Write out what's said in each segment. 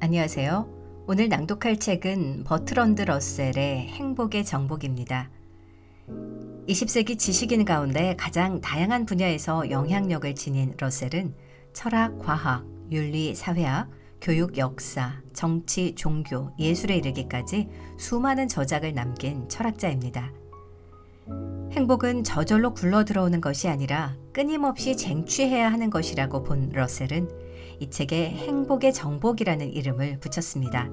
안녕하세요. 오늘 낭독할 책은 버트런드 러셀의 행복의 정복입니다. 20세기 지식인 가운데 가장 다양한 분야에서 영향력을 지닌 러셀은 철학, 과학, 윤리, 사회학, 교육, 역사, 정치, 종교, 예술에 이르기까지 수많은 저작을 남긴 철학자입니다. 행복은 저절로 굴러들어오는 것이 아니라 끊임없이 쟁취해야 하는 것이라고 본 러셀은 이 책에 행복의 정복이라는 이름을 붙였습니다.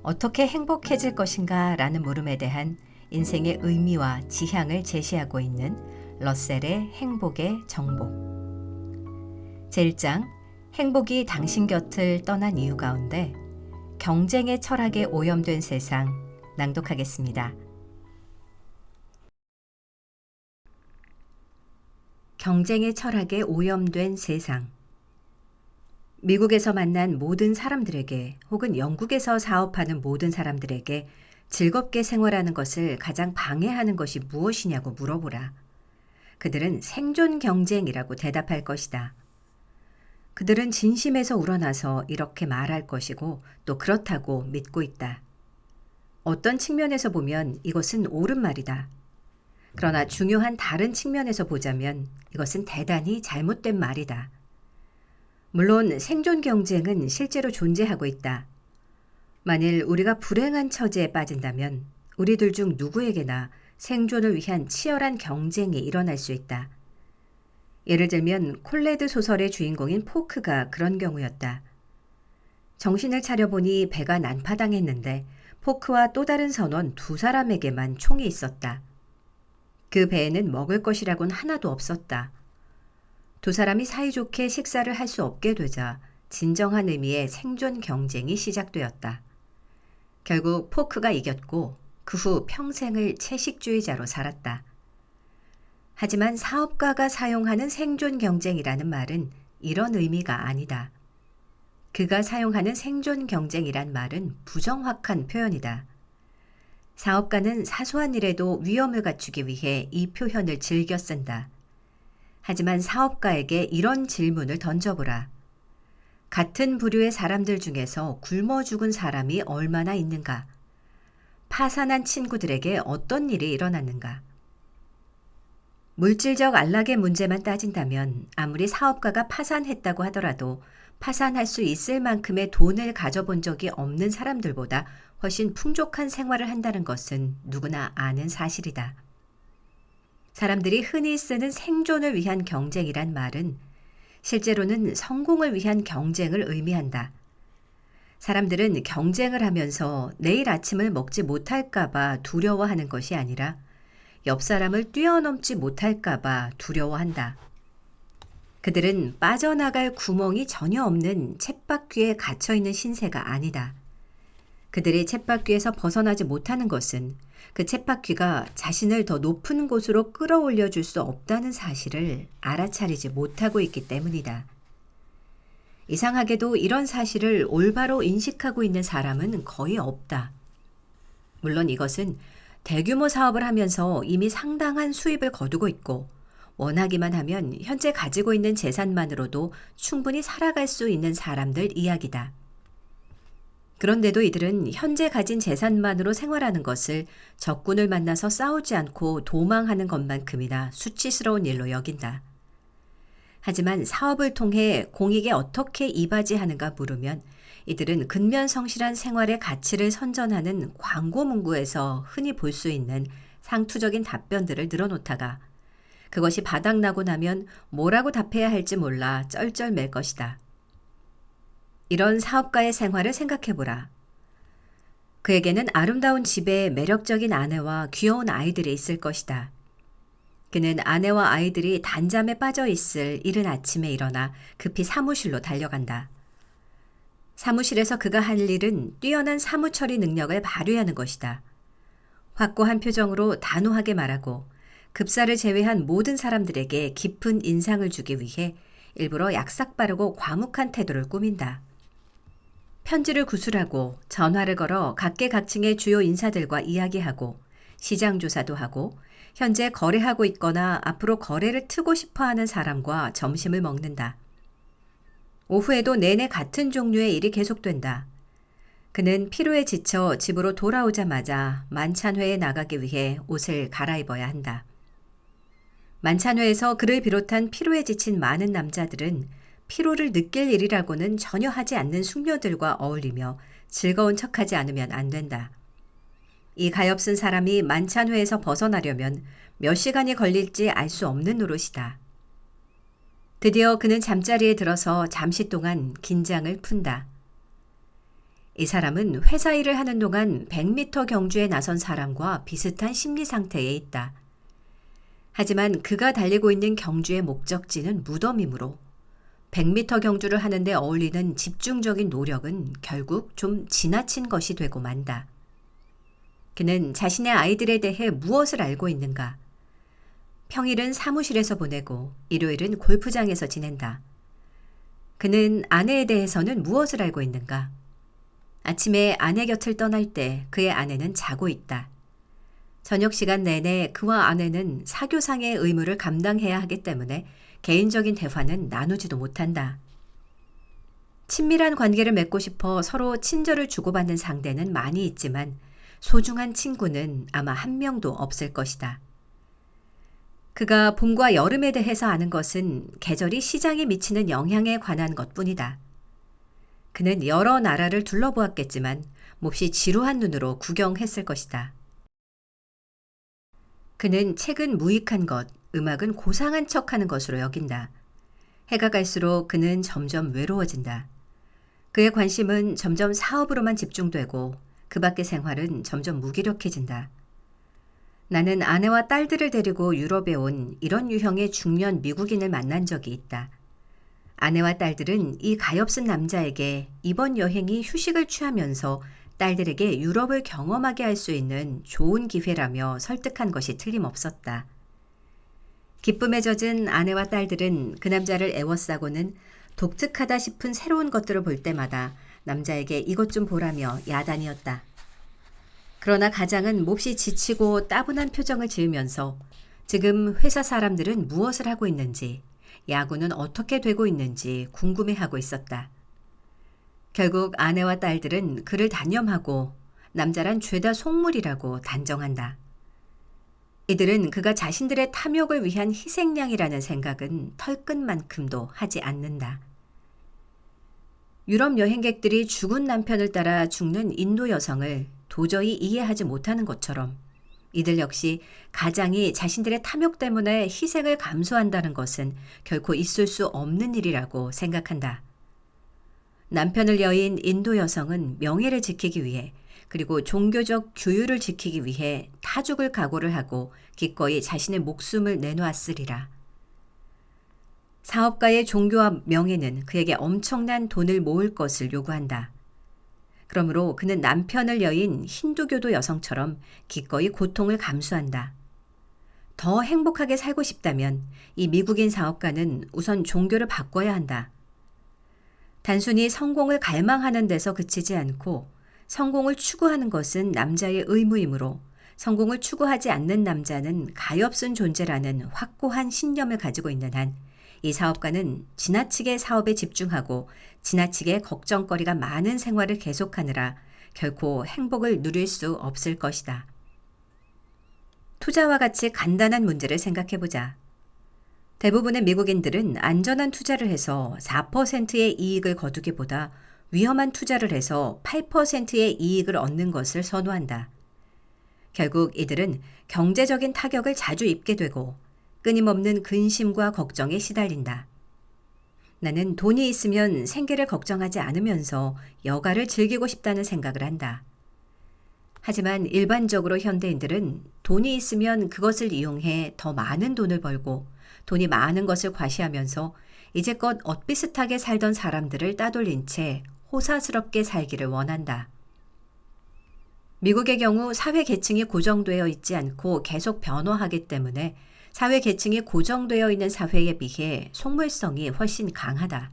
어떻게 행복해질 것인가 라는 물음에 대한 인생의 의미와 지향을 제시하고 있는 러셀의 행복의 정복. 제1장, 행복이 당신 곁을 떠난 이유 가운데 경쟁의 철학에 오염된 세상 낭독하겠습니다. 경쟁의 철학에 오염된 세상. 미국에서 만난 모든 사람들에게 혹은 영국에서 사업하는 모든 사람들에게 즐겁게 생활하는 것을 가장 방해하는 것이 무엇이냐고 물어보라. 그들은 생존 경쟁이라고 대답할 것이다. 그들은 진심에서 우러나서 이렇게 말할 것이고 또 그렇다고 믿고 있다. 어떤 측면에서 보면 이것은 옳은 말이다. 그러나 중요한 다른 측면에서 보자면 이것은 대단히 잘못된 말이다. 물론 생존 경쟁은 실제로 존재하고 있다. 만일 우리가 불행한 처지에 빠진다면 우리들 중 누구에게나 생존을 위한 치열한 경쟁이 일어날 수 있다. 예를 들면 콜레드 소설의 주인공인 포크가 그런 경우였다. 정신을 차려보니 배가 난파당했는데 포크와 또 다른 선원 두 사람에게만 총이 있었다. 그 배에는 먹을 것이라곤 하나도 없었다. 두 사람이 사이좋게 식사를 할 수 없게 되자 진정한 의미의 생존 경쟁이 시작되었다. 결국 포크가 이겼고 그 후 평생을 채식주의자로 살았다. 하지만 사업가가 사용하는 생존 경쟁이라는 말은 이런 의미가 아니다. 그가 사용하는 생존 경쟁이란 말은 부정확한 표현이다. 사업가는 사소한 일에도 위험을 갖추기 위해 이 표현을 즐겨 쓴다. 하지만 사업가에게 이런 질문을 던져보라. 같은 부류의 사람들 중에서 굶어 죽은 사람이 얼마나 있는가? 파산한 친구들에게 어떤 일이 일어났는가? 물질적 안락의 문제만 따진다면 아무리 사업가가 파산했다고 하더라도 파산할 수 있을 만큼의 돈을 가져본 적이 없는 사람들보다 훨씬 풍족한 생활을 한다는 것은 누구나 아는 사실이다. 사람들이 흔히 쓰는 생존을 위한 경쟁이란 말은 실제로는 성공을 위한 경쟁을 의미한다. 사람들은 경쟁을 하면서 내일 아침을 먹지 못할까봐 두려워하는 것이 아니라 옆 사람을 뛰어넘지 못할까봐 두려워한다. 그들은 빠져나갈 구멍이 전혀 없는 쳇바퀴에 갇혀있는 신세가 아니다. 그들이 쳇바퀴에서 벗어나지 못하는 것은 그 쳇바퀴가 자신을 더 높은 곳으로 끌어올려 줄 수 없다는 사실을 알아차리지 못하고 있기 때문이다. 이상하게도 이런 사실을 올바로 인식하고 있는 사람은 거의 없다. 물론 이것은 대규모 사업을 하면서 이미 상당한 수입을 거두고 있고 원하기만 하면 현재 가지고 있는 재산만으로도 충분히 살아갈 수 있는 사람들 이야기다. 그런데도 이들은 현재 가진 재산만으로 생활하는 것을 적군을 만나서 싸우지 않고 도망하는 것만큼이나 수치스러운 일로 여긴다. 하지만 사업을 통해 공익에 어떻게 이바지하는가 물으면 이들은 근면성실한 생활의 가치를 선전하는 광고 문구에서 흔히 볼 수 있는 상투적인 답변들을 늘어놓다가 그것이 바닥나고 나면 뭐라고 답해야 할지 몰라 쩔쩔맬 것이다. 이런 사업가의 생활을 생각해보라. 그에게는 아름다운 집에 매력적인 아내와 귀여운 아이들이 있을 것이다. 그는 아내와 아이들이 단잠에 빠져 있을 이른 아침에 일어나 급히 사무실로 달려간다. 사무실에서 그가 할 일은 뛰어난 사무처리 능력을 발휘하는 것이다. 확고한 표정으로 단호하게 말하고 급사를 제외한 모든 사람들에게 깊은 인상을 주기 위해 일부러 약삭빠르고 과묵한 태도를 꾸민다. 편지를 구술하고 전화를 걸어 각계각층의 주요 인사들과 이야기하고 시장 조사도 하고 현재 거래하고 있거나 앞으로 거래를 트고 싶어하는 사람과 점심을 먹는다. 오후에도 내내 같은 종류의 일이 계속된다. 그는 피로에 지쳐 집으로 돌아오자마자 만찬회에 나가기 위해 옷을 갈아입어야 한다. 만찬회에서 그를 비롯한 피로에 지친 많은 남자들은 피로를 느낄 일이라고는 전혀 하지 않는 숙녀들과 어울리며 즐거운 척하지 않으면 안 된다. 이 가엾은 사람이 만찬회에서 벗어나려면 몇 시간이 걸릴지 알 수 없는 노릇이다. 드디어 그는 잠자리에 들어서 잠시 동안 긴장을 푼다. 이 사람은 회사 일을 하는 동안 100m 경주에 나선 사람과 비슷한 심리 상태에 있다. 하지만 그가 달리고 있는 경주의 목적지는 무덤이므로 100m 경주를 하는데 어울리는 집중적인 노력은 결국 좀 지나친 것이 되고 만다. 그는 자신의 아이들에 대해 무엇을 알고 있는가? 평일은 사무실에서 보내고 일요일은 골프장에서 지낸다. 그는 아내에 대해서는 무엇을 알고 있는가? 아침에 아내 곁을 떠날 때 그의 아내는 자고 있다. 저녁 시간 내내 그와 아내는 사교상의 의무를 감당해야 하기 때문에 개인적인 대화는 나누지도 못한다. 친밀한 관계를 맺고 싶어 서로 친절을 주고받는 상대는 많이 있지만 소중한 친구는 아마 한 명도 없을 것이다. 그가 봄과 여름에 대해서 아는 것은 계절이 시장에 미치는 영향에 관한 것뿐이다. 그는 여러 나라를 둘러보았겠지만 몹시 지루한 눈으로 구경했을 것이다. 그는 책은 무익한 것, 음악은 고상한 척하는 것으로 여긴다. 해가 갈수록 그는 점점 외로워진다. 그의 관심은 점점 사업으로만 집중되고 그 밖의 생활은 점점 무기력해진다. 나는 아내와 딸들을 데리고 유럽에 온 이런 유형의 중년 미국인을 만난 적이 있다. 아내와 딸들은 이 가엾은 남자에게 이번 여행이 휴식을 취하면서 딸들에게 유럽을 경험하게 할 수 있는 좋은 기회라며 설득한 것이 틀림없었다. 기쁨에 젖은 아내와 딸들은 그 남자를 애워싸고는 독특하다 싶은 새로운 것들을 볼 때마다 남자에게 이것 좀 보라며 야단이었다. 그러나 가장은 몹시 지치고 따분한 표정을 지으면서 지금 회사 사람들은 무엇을 하고 있는지, 야구는 어떻게 되고 있는지 궁금해하고 있었다. 결국 아내와 딸들은 그를 단념하고 남자란 죄다 속물이라고 단정한다. 이들은 그가 자신들의 탐욕을 위한 희생양이라는 생각은 털끝만큼도 하지 않는다. 유럽 여행객들이 죽은 남편을 따라 죽는 인도 여성을 도저히 이해하지 못하는 것처럼 이들 역시 가장이 자신들의 탐욕 때문에 희생을 감수한다는 것은 결코 있을 수 없는 일이라고 생각한다. 남편을 여인 인도 여성은 명예를 지키기 위해 그리고 종교적 규율을 지키기 위해 타죽을 각오를 하고 기꺼이 자신의 목숨을 내놓았으리라. 사업가의 종교와 명예는 그에게 엄청난 돈을 모을 것을 요구한다. 그러므로 그는 남편을 여인 힌두교도 여성처럼 기꺼이 고통을 감수한다. 더 행복하게 살고 싶다면 이 미국인 사업가는 우선 종교를 바꿔야 한다. 단순히 성공을 갈망하는 데서 그치지 않고 성공을 추구하는 것은 남자의 의무이므로 성공을 추구하지 않는 남자는 가엾은 존재라는 확고한 신념을 가지고 있는 한 이 사업가는 지나치게 사업에 집중하고 지나치게 걱정거리가 많은 생활을 계속하느라 결코 행복을 누릴 수 없을 것이다. 투자와 같이 간단한 문제를 생각해보자. 대부분의 미국인들은 안전한 투자를 해서 4%의 이익을 거두기보다 위험한 투자를 해서 8%의 이익을 얻는 것을 선호한다. 결국 이들은 경제적인 타격을 자주 입게 되고 끊임없는 근심과 걱정에 시달린다. 나는 돈이 있으면 생계를 걱정하지 않으면서 여가를 즐기고 싶다는 생각을 한다. 하지만 일반적으로 현대인들은 돈이 있으면 그것을 이용해 더 많은 돈을 벌고 돈이 많은 것을 과시하면서 이제껏 엇비슷하게 살던 사람들을 따돌린 채 호사스럽게 살기를 원한다. 미국의 경우 사회 계층이 고정되어 있지 않고 계속 변화하기 때문에 사회 계층이 고정되어 있는 사회에 비해 속물성이 훨씬 강하다.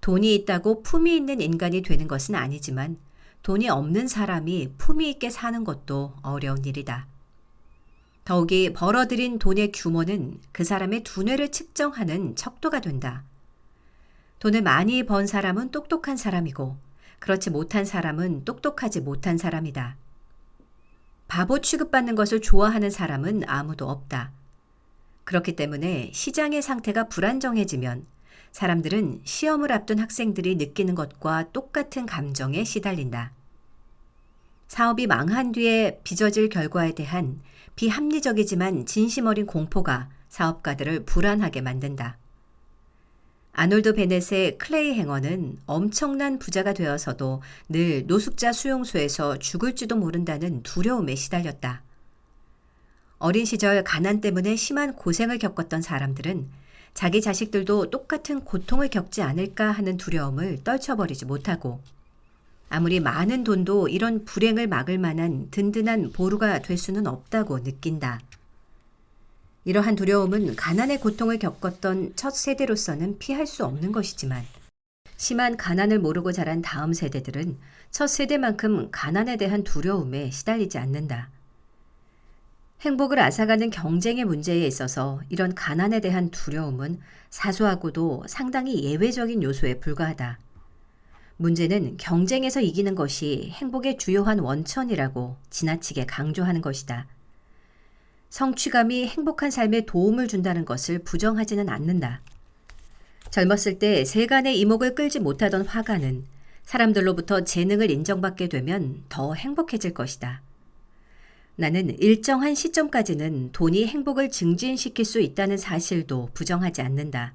돈이 있다고 품위 있는 인간이 되는 것은 아니지만 돈이 없는 사람이 품위 있게 사는 것도 어려운 일이다. 더욱이 벌어들인 돈의 규모는 그 사람의 두뇌를 측정하는 척도가 된다. 돈을 많이 번 사람은 똑똑한 사람이고 그렇지 못한 사람은 똑똑하지 못한 사람이다. 바보 취급받는 것을 좋아하는 사람은 아무도 없다. 그렇기 때문에 시장의 상태가 불안정해지면 사람들은 시험을 앞둔 학생들이 느끼는 것과 똑같은 감정에 시달린다. 사업이 망한 뒤에 빚어질 결과에 대한 비합리적이지만 진심 어린 공포가 사업가들을 불안하게 만든다. 아놀드 베넷의 클레이 행어는 엄청난 부자가 되어서도 늘 노숙자 수용소에서 죽을지도 모른다는 두려움에 시달렸다. 어린 시절 가난 때문에 심한 고생을 겪었던 사람들은 자기 자식들도 똑같은 고통을 겪지 않을까 하는 두려움을 떨쳐버리지 못하고 아무리 많은 돈도 이런 불행을 막을 만한 든든한 보루가 될 수는 없다고 느낀다. 이러한 두려움은 가난의 고통을 겪었던 첫 세대로서는 피할 수 없는 것이지만 심한 가난을 모르고 자란 다음 세대들은 첫 세대만큼 가난에 대한 두려움에 시달리지 않는다. 행복을 앗아가는 경쟁의 문제에 있어서 이런 가난에 대한 두려움은 사소하고도 상당히 예외적인 요소에 불과하다. 문제는 경쟁에서 이기는 것이 행복의 주요한 원천이라고 지나치게 강조하는 것이다. 성취감이 행복한 삶에 도움을 준다는 것을 부정하지는 않는다. 젊었을 때 세간의 이목을 끌지 못하던 화가는 사람들로부터 재능을 인정받게 되면 더 행복해질 것이다. 나는 일정한 시점까지는 돈이 행복을 증진시킬 수 있다는 사실도 부정하지 않는다.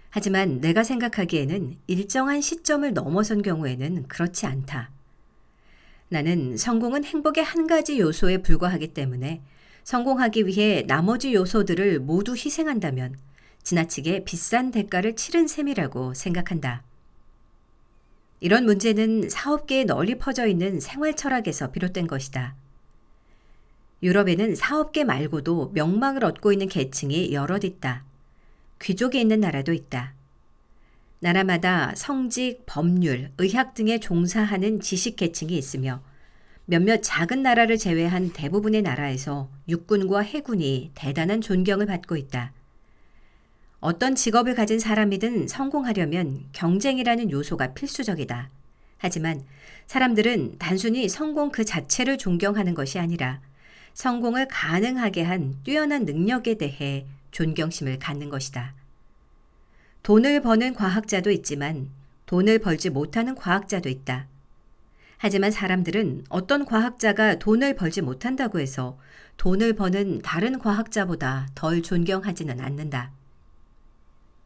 하지만 내가 생각하기에는 일정한 시점을 넘어선 경우에는 그렇지 않다. 나는 성공은 행복의 한 가지 요소에 불과하기 때문에 성공하기 위해 나머지 요소들을 모두 희생한다면 지나치게 비싼 대가를 치른 셈이라고 생각한다. 이런 문제는 사업계에 널리 퍼져 있는 생활 철학에서 비롯된 것이다. 유럽에는 사업계 말고도 명망을 얻고 있는 계층이 여럿 있다. 귀족이 있는 나라도 있다. 나라마다 성직, 법률, 의학 등에 종사하는 지식계층이 있으며 몇몇 작은 나라를 제외한 대부분의 나라에서 육군과 해군이 대단한 존경을 받고 있다. 어떤 직업을 가진 사람이든 성공하려면 경쟁이라는 요소가 필수적이다. 하지만 사람들은 단순히 성공 그 자체를 존경하는 것이 아니라 성공을 가능하게 한 뛰어난 능력에 대해 존경심을 갖는 것이다. 돈을 버는 과학자도 있지만 돈을 벌지 못하는 과학자도 있다. 하지만 사람들은 어떤 과학자가 돈을 벌지 못한다고 해서 돈을 버는 다른 과학자보다 덜 존경하지는 않는다.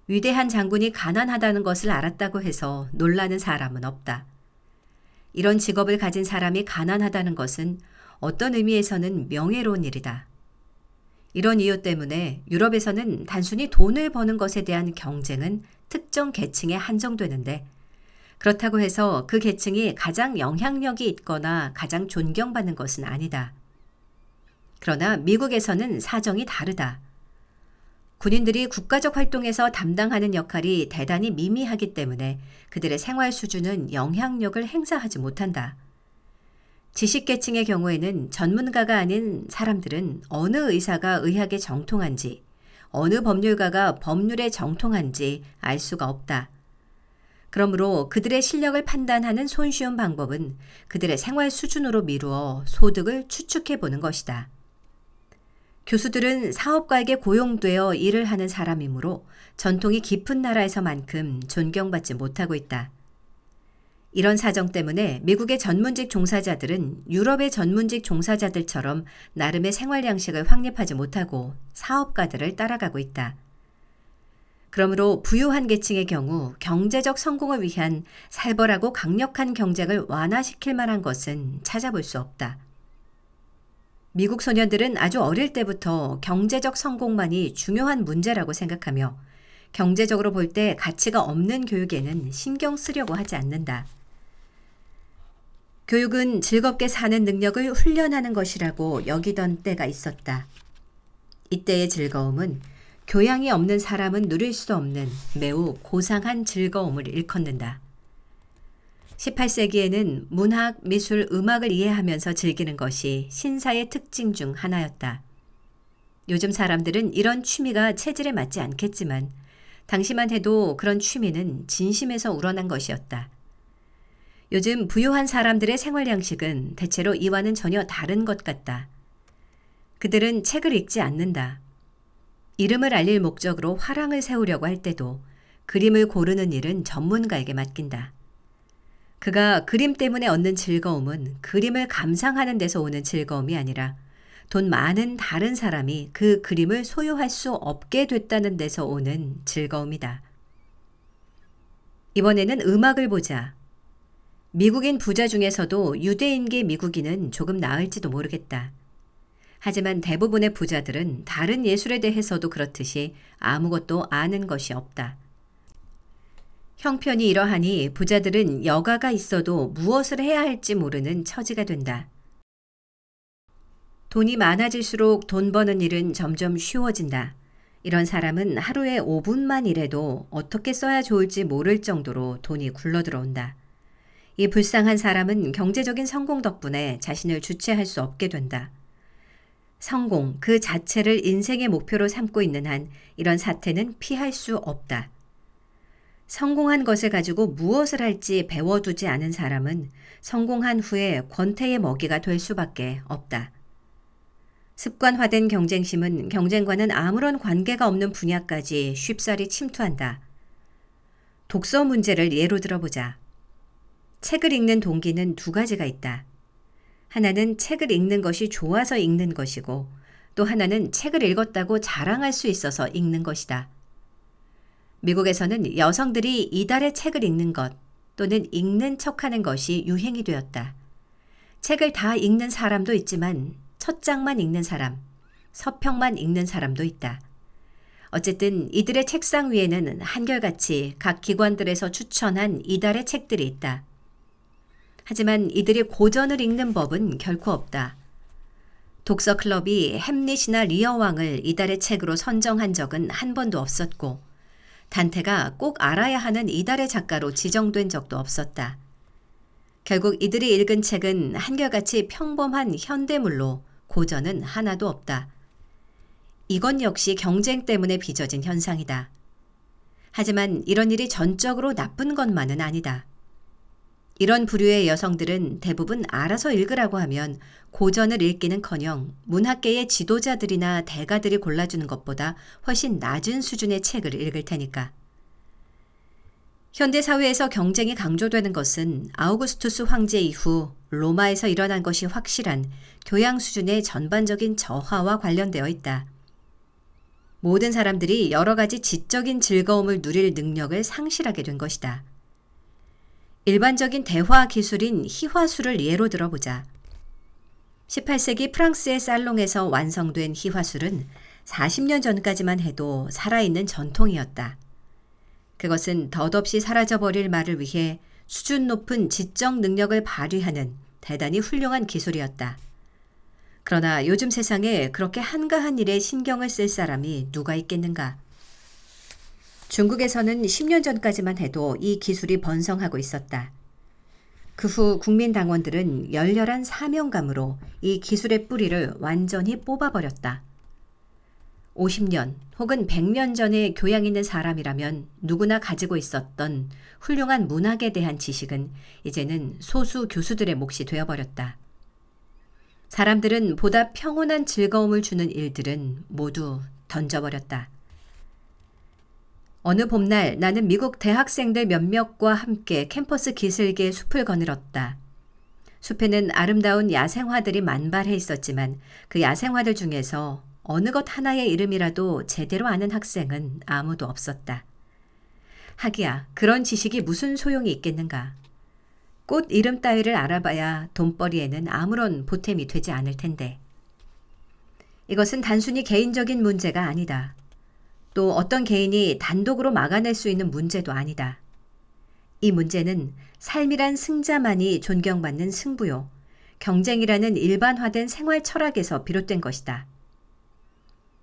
위대한 장군이 가난하다는 것을 알았다고 해서 놀라는 사람은 없다. 이런 직업을 가진 사람이 가난하다는 것은 어떤 의미에서는 명예로운 일이다. 이런 이유 때문에 유럽에서는 단순히 돈을 버는 것에 대한 경쟁은 특정 계층에 한정되는데 그렇다고 해서 그 계층이 가장 영향력이 있거나 가장 존경받는 것은 아니다. 그러나 미국에서는 사정이 다르다. 군인들이 국가적 활동에서 담당하는 역할이 대단히 미미하기 때문에 그들의 생활 수준은 영향력을 행사하지 못한다. 지식계층의 경우에는 전문가가 아닌 사람들은 어느 의사가 의학에 정통한지, 어느 법률가가 법률에 정통한지 알 수가 없다. 그러므로 그들의 실력을 판단하는 손쉬운 방법은 그들의 생활 수준으로 미루어 소득을 추측해 보는 것이다. 교수들은 사업가에게 고용되어 일을 하는 사람이므로 전통이 깊은 나라에서만큼 존경받지 못하고 있다. 이런 사정 때문에 미국의 전문직 종사자들은 유럽의 전문직 종사자들처럼 나름의 생활 양식을 확립하지 못하고 사업가들을 따라가고 있다. 그러므로 부유한 계층의 경우 경제적 성공을 위한 살벌하고 강력한 경쟁을 완화시킬 만한 것은 찾아볼 수 없다. 미국 소년들은 아주 어릴 때부터 경제적 성공만이 중요한 문제라고 생각하며 경제적으로 볼 때 가치가 없는 교육에는 신경 쓰려고 하지 않는다. 교육은 즐겁게 사는 능력을 훈련하는 것이라고 여기던 때가 있었다. 이때의 즐거움은 교양이 없는 사람은 누릴 수 없는 매우 고상한 즐거움을 일컫는다. 18세기에는 문학, 미술, 음악을 이해하면서 즐기는 것이 신사의 특징 중 하나였다. 요즘 사람들은 이런 취미가 체질에 맞지 않겠지만 당시만 해도 그런 취미는 진심에서 우러난 것이었다. 요즘 부유한 사람들의 생활 양식은 대체로 이와는 전혀 다른 것 같다. 그들은 책을 읽지 않는다. 이름을 알릴 목적으로 화랑을 세우려고 할 때도 그림을 고르는 일은 전문가에게 맡긴다. 그가 그림 때문에 얻는 즐거움은 그림을 감상하는 데서 오는 즐거움이 아니라 돈 많은 다른 사람이 그 그림을 소유할 수 없게 됐다는 데서 오는 즐거움이다. 이번에는 음악을 보자. 미국인 부자 중에서도 유대인계 미국인은 조금 나을지도 모르겠다. 하지만 대부분의 부자들은 다른 예술에 대해서도 그렇듯이 아무것도 아는 것이 없다. 형편이 이러하니 부자들은 여가가 있어도 무엇을 해야 할지 모르는 처지가 된다. 돈이 많아질수록 돈 버는 일은 점점 쉬워진다. 이런 사람은 하루에 5분만 일해도 어떻게 써야 좋을지 모를 정도로 돈이 굴러들어온다. 이 불쌍한 사람은 경제적인 성공 덕분에 자신을 주체할 수 없게 된다. 성공 그 자체를 인생의 목표로 삼고 있는 한 이런 사태는 피할 수 없다. 성공한 것을 가지고 무엇을 할지 배워두지 않은 사람은 성공한 후에 권태의 먹이가 될 수밖에 없다. 습관화된 경쟁심은 경쟁과는 아무런 관계가 없는 분야까지 쉽사리 침투한다. 독서 문제를 예로 들어보자. 책을 읽는 동기는 두 가지가 있다. 하나는 책을 읽는 것이 좋아서 읽는 것이고 또 하나는 책을 읽었다고 자랑할 수 있어서 읽는 것이다. 미국에서는 여성들이 이달의 책을 읽는 것 또는 읽는 척하는 것이 유행이 되었다. 책을 다 읽는 사람도 있지만 첫 장만 읽는 사람, 서평만 읽는 사람도 있다. 어쨌든 이들의 책상 위에는 한결같이 각 기관들에서 추천한 이달의 책들이 있다. 하지만 이들이 고전을 읽는 법은 결코 없다. 독서 클럽이 햄릿이나 리어왕을 이달의 책으로 선정한 적은 한 번도 없었고 단테가 꼭 알아야 하는 이달의 작가로 지정된 적도 없었다. 결국 이들이 읽은 책은 한결같이 평범한 현대물로 고전은 하나도 없다. 이건 역시 경쟁 때문에 빚어진 현상이다. 하지만 이런 일이 전적으로 나쁜 것만은 아니다. 이런 부류의 여성들은 대부분 알아서 읽으라고 하면 고전을 읽기는커녕 문학계의 지도자들이나 대가들이 골라주는 것보다 훨씬 낮은 수준의 책을 읽을 테니까. 현대사회에서 경쟁이 강조되는 것은 아우구스투스 황제 이후 로마에서 일어난 것이 확실한 교양 수준의 전반적인 저하와 관련되어 있다. 모든 사람들이 여러 가지 지적인 즐거움을 누릴 능력을 상실하게 된 것이다. 일반적인 대화 기술인 희화술을 예로 들어보자. 18세기 프랑스의 살롱에서 완성된 희화술은 40년 전까지만 해도 살아있는 전통이었다. 그것은 덧없이 사라져버릴 말을 위해 수준 높은 지적 능력을 발휘하는 대단히 훌륭한 기술이었다. 그러나 요즘 세상에 그렇게 한가한 일에 신경을 쓸 사람이 누가 있겠는가? 중국에서는 10년 전까지만 해도 이 기술이 번성하고 있었다. 그 후 국민당원들은 열렬한 사명감으로 이 기술의 뿌리를 완전히 뽑아버렸다. 50년 혹은 100년 전에 교양 있는 사람이라면 누구나 가지고 있었던 훌륭한 문학에 대한 지식은 이제는 소수 교수들의 몫이 되어버렸다. 사람들은 보다 평온한 즐거움을 주는 일들은 모두 던져버렸다. 어느 봄날 나는 미국 대학생들 몇몇과 함께 캠퍼스 기슭에 숲을 거닐었다. 숲에는 아름다운 야생화들이 만발해 있었지만 그 야생화들 중에서 어느 것 하나의 이름이라도 제대로 아는 학생은 아무도 없었다. 하기야 그런 지식이 무슨 소용이 있겠는가. 꽃 이름 따위를 알아봐야 돈벌이에는 아무런 보탬이 되지 않을 텐데. 이것은 단순히 개인적인 문제가 아니다. 또 어떤 개인이 단독으로 막아낼 수 있는 문제도 아니다. 이 문제는 삶이란 승자만이 존경받는 승부요, 경쟁이라는 일반화된 생활 철학에서 비롯된 것이다.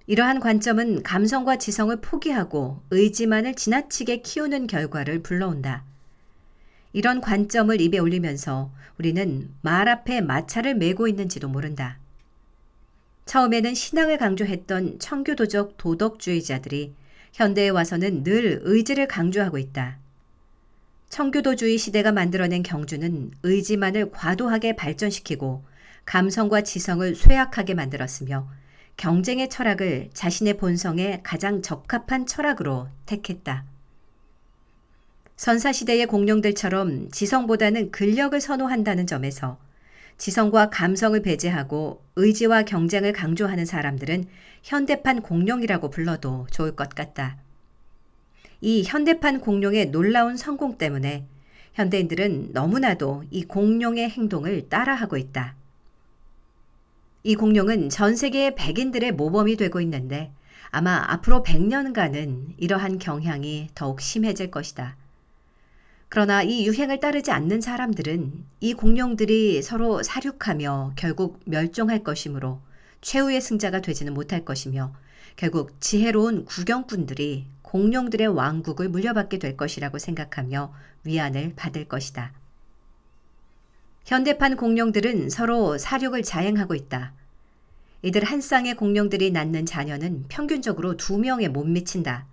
이러한 관점은 감성과 지성을 포기하고 의지만을 지나치게 키우는 결과를 불러온다. 이런 관점을 입에 올리면서 우리는 말 앞에 마차를 메고 있는지도 모른다. 처음에는 신앙을 강조했던 청교도적 도덕주의자들이 현대에 와서는 늘 의지를 강조하고 있다. 청교도주의 시대가 만들어낸 경주는 의지만을 과도하게 발전시키고 감성과 지성을 쇠약하게 만들었으며 경쟁의 철학을 자신의 본성에 가장 적합한 철학으로 택했다. 선사시대의 공룡들처럼 지성보다는 근력을 선호한다는 점에서 지성과 감성을 배제하고 의지와 경쟁을 강조하는 사람들은 현대판 공룡이라고 불러도 좋을 것 같다. 이 현대판 공룡의 놀라운 성공 때문에 현대인들은 너무나도 이 공룡의 행동을 따라하고 있다. 이 공룡은 전 세계의 백인들의 모범이 되고 있는데 아마 앞으로 100년간은 이러한 경향이 더욱 심해질 것이다. 그러나 이 유행을 따르지 않는 사람들은 이 공룡들이 서로 사륙하며 결국 멸종할 것이므로 최후의 승자가 되지는 못할 것이며 결국 지혜로운 구경꾼들이 공룡들의 왕국을 물려받게 될 것이라고 생각하며 위안을 받을 것이다. 현대판 공룡들은 서로 사육을 자행하고 있다. 이들 한 쌍의 공룡들이 낳는 자녀는 평균적으로 2명에 못 미친다.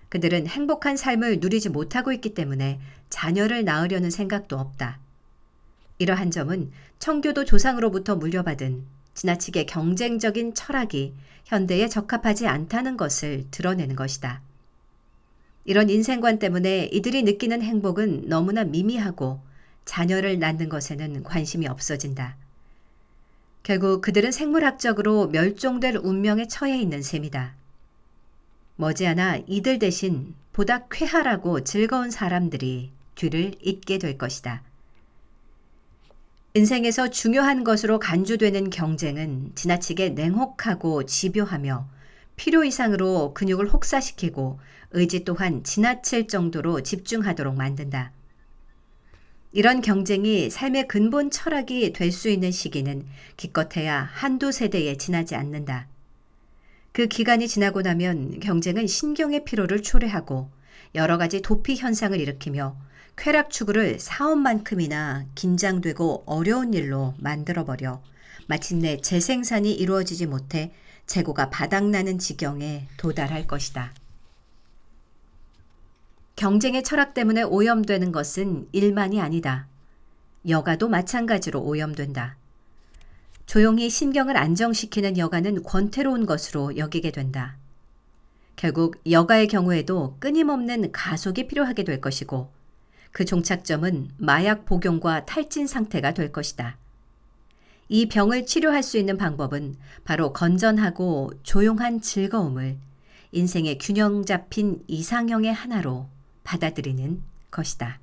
그들은 행복한 삶을 누리지 못하고 있기 때문에 자녀를 낳으려는 생각도 없다. 이러한 점은 청교도 조상으로부터 물려받은 지나치게 경쟁적인 철학이 현대에 적합하지 않다는 것을 드러내는 것이다. 이런 인생관 때문에 이들이 느끼는 행복은 너무나 미미하고 자녀를 낳는 것에는 관심이 없어진다. 결국 그들은 생물학적으로 멸종될 운명에 처해 있는 셈이다. 머지않아 이들 대신 보다 쾌활하고 즐거운 사람들이 뒤를 잇게 될 것이다. 인생에서 중요한 것으로 간주되는 경쟁은 지나치게 냉혹하고 집요하며 필요 이상으로 근육을 혹사시키고 의지 또한 지나칠 정도로 집중하도록 만든다. 이런 경쟁이 삶의 근본 철학이 될 수 있는 시기는 기껏해야 한두 세대에 지나지 않는다. 그 기간이 지나고 나면 경쟁은 신경의 피로를 초래하고 여러 가지 도피 현상을 일으키며 쾌락 추구를 사업만큼이나 긴장되고 어려운 일로 만들어버려 마침내 재생산이 이루어지지 못해 재고가 바닥나는 지경에 도달할 것이다. 경쟁의 철학 때문에 오염되는 것은 일만이 아니다. 여가도 마찬가지로 오염된다. 조용히 신경을 안정시키는 여가는 권태로운 것으로 여기게 된다. 결국 여가의 경우에도 끊임없는 가속이 필요하게 될 것이고 그 종착점은 마약 복용과 탈진 상태가 될 것이다. 이 병을 치료할 수 있는 방법은 바로 건전하고 조용한 즐거움을 인생의 균형 잡힌 이상형의 하나로 받아들이는 것이다.